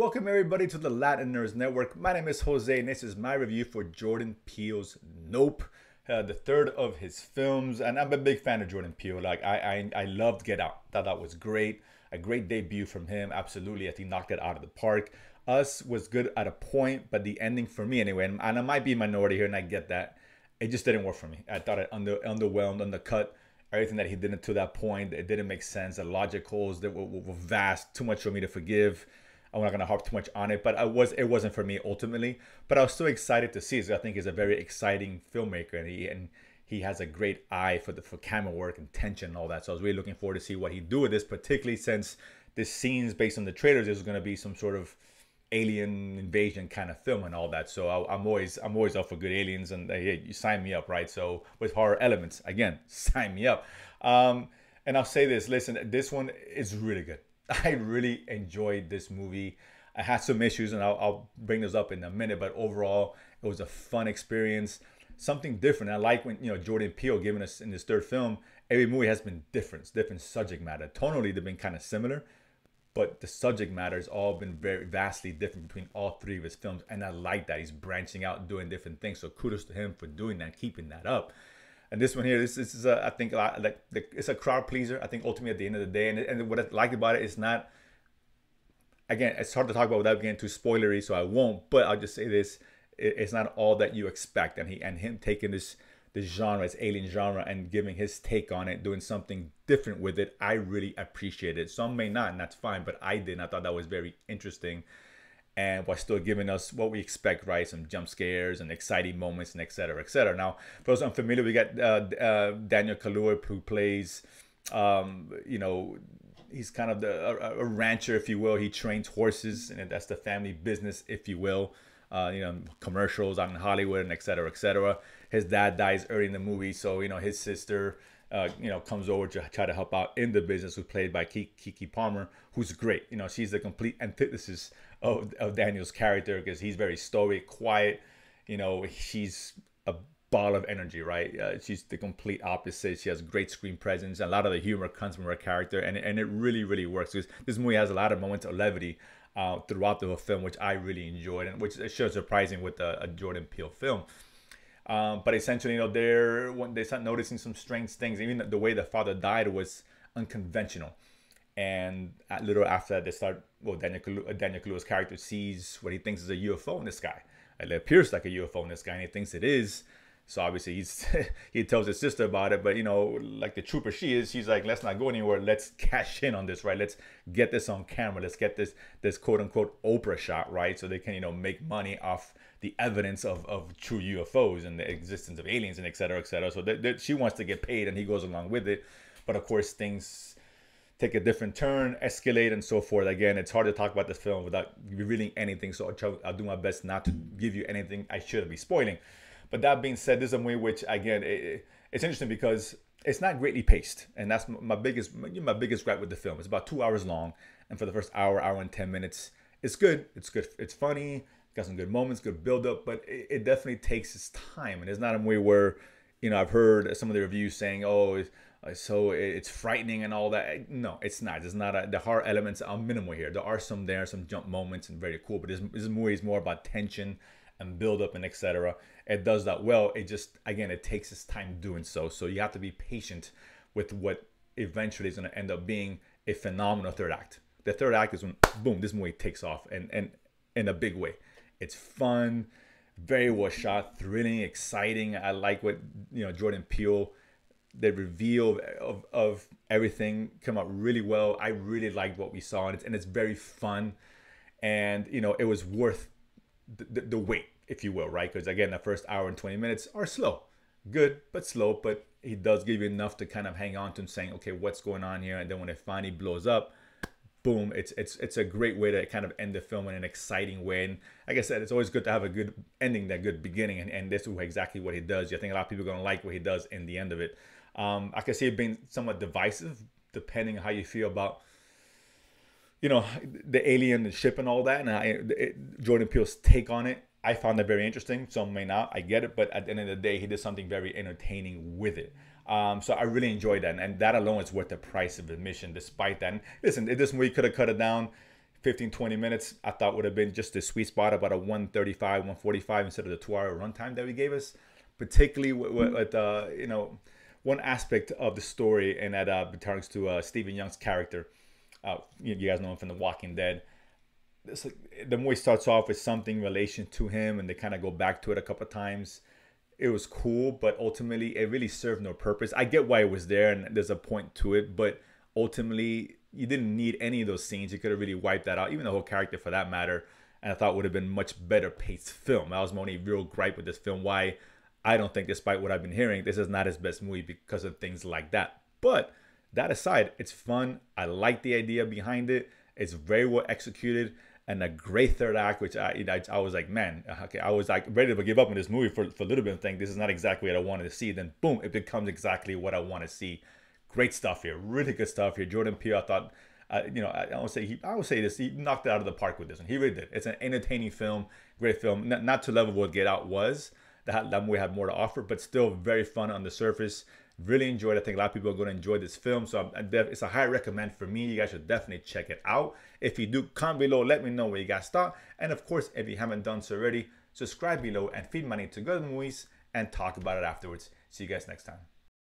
Welcome everybody to the Latin Nerds Network. My name is Jose and this is my review for Jordan Peele's Nope, the third of his films. And I'm a big fan of Jordan Peele. I loved Get Out. Thought that was great. A great debut from him. Absolutely. I think knocked it out of the park. Us was good at a point, but the ending for me anyway, and I might be a minority here and I get that, it just didn't work for me. I thought it underwhelmed, undercut everything that he did to that point. It didn't make sense. The logicals that were vast, too much for me to forgive. I'm not gonna harp too much on it, but it wasn't for me ultimately. But I was still excited to see it. So I think he's a very exciting filmmaker, and he has a great eye for camera work and tension and all that. So I was really looking forward to see what he'd do with this, particularly since this scenes based on the trailers is going to be some sort of alien invasion kind of film and all that. So I'm always up for good aliens, and hey, you sign me up, right? So with horror elements, again, sign me up. And I'll say this: listen, this one is really good. I really enjoyed this movie. I had some issues, and I'll bring those up in a minute. But overall, it was a fun experience, something different. I like when Jordan Peele giving us in this third film. Every movie has been different subject matter. Tonally, they've been kind of similar, but the subject matter has all been very vastly different between all three of his films, and I like that he's branching out and doing different things. So kudos to him for doing that, keeping that up. And this one here, this is I think it's a crowd pleaser. I think ultimately at the end of the day, and what I like about it is not, again, it's hard to talk about without getting too spoilery, so I won't. But I'll just say this: it's not all that you expect, and him taking this genre, this alien genre, and giving his take on it, doing something different with it. I really appreciate it. Some may not, and that's fine, but I did. And I thought that was very interesting, and while still giving us what we expect, right? Some jump scares and exciting moments and et cetera, et cetera. Now, for those unfamiliar, we got Daniel Kaluuya, who plays, he's kind of a rancher, if you will. He trains horses, and that's the family business, if you will. Commercials out in Hollywood and et cetera, et cetera. His dad dies early in the movie, so his sister comes over to try to help out in the business, who's played by Kiki Palmer, who's great. She's the complete antithesis of Daniel's character, because he's very stoic, quiet. She's a ball of energy, right? She's the complete opposite. She has great screen presence. A lot of the humor comes from her character, and it really, really works. This movie has a lot of moments of levity throughout the whole film, which I really enjoyed, and which is sure surprising with a Jordan Peele film. But essentially, when they start noticing some strange things. Even the way the father died was unconventional. And a little after that, they start. Well, Daniel Kaluuya's character sees what he thinks is a UFO in the sky. It appears like a UFO in the sky, and he thinks it is. So obviously, he tells his sister about it. But like the trooper she is, she's like, "Let's not go anywhere. Let's cash in on this, right? Let's get this on camera. Let's get this quote unquote Oprah shot, right? So they can make money off the evidence of true UFOs and the existence of aliens and et cetera, et cetera." So she wants to get paid, and he goes along with it. But of course, things take a different turn, escalate, and so forth. Again, it's hard to talk about this film without revealing anything, so I'll do my best not to give you anything I shouldn't be spoiling. But that being said, this is a movie which, again, it's interesting because it's not greatly paced, and that's my biggest gripe with the film. It's about 2 hours long, and for the first hour and 10 minutes, it's good. It's good. It's funny. Got some good moments, good build up, but it definitely takes its time, and it's not a movie where, I've heard some of the reviews saying, "Oh, so it's frightening and all that." No, it's not. It's not. The horror elements are minimal here. There are some jump moments and very cool, but this movie is more about tension and build up and etc. It does that well. It just, again, it takes its time doing so. So you have to be patient with what eventually is going to end up being a phenomenal third act. The third act is when, boom, this movie takes off, and in a big way. It's fun, very well shot, thrilling, exciting. I like what Jordan Peele. The reveal of everything come out really well. I really liked what we saw, and it's very fun, and it was worth the wait, if you will, right? Because again, the first hour and 20 minutes are slow, good but slow, but he does give you enough to kind of hang on to him, saying, okay, what's going on here? And then when it finally blows up, boom, it's a great way to kind of end the film in an exciting way. And like I said, it's always good to have a good ending, that good beginning, and this is exactly what he does. I think a lot of people are gonna like what he does in the end of it. I can see it being somewhat divisive, depending on how you feel about, the alien, the ship, and all that. And Jordan Peele's take on it, I found that very interesting. Some may not. I get it, but at the end of the day, he did something very entertaining with it. So I really enjoyed that, and that alone is worth the price of admission. Despite that, and listen, this movie could have cut it down 15-20 minutes I thought would have been just the sweet spot, about a 135, 145 instead of the 2 hour runtime that we gave us. Particularly with one aspect of the story, and that returns to Stephen Young's character. You guys know him from The Walking Dead. It's like, the movie starts off with something in relation to him, and they kind of go back to it a couple of times. It was cool, but ultimately it really served no purpose. I get why it was there, and there's a point to it, but ultimately you didn't need any of those scenes. You could have really wiped that out, even the whole character for that matter. And I thought it would have been much better paced film. That was my only real gripe with this film. Why I don't think, despite what I've been hearing, this is not his best movie because of things like that. But that aside, it's fun. I like the idea behind it. It's very well executed, and a great third act, which I was like, man, okay, I was like ready to give up on this movie for a little bit and think this is not exactly what I wanted to see. Then boom, it becomes exactly what I want to see. Great stuff here, really good stuff here. Jordan Peele, I thought, I would say this, he knocked it out of the park with this one. He really did. It's an entertaining film, great film, not to level what Get Out was. That movie had more to offer, but still very fun on the surface. Really enjoyed it. I think a lot of people are going to enjoy this film, so it's a high recommend for me. You guys should definitely check it out. If you do, comment below, let me know what you guys thought. And of course, if you haven't done so already, subscribe below and feed money to go to the movies and talk about it afterwards. See you guys next time.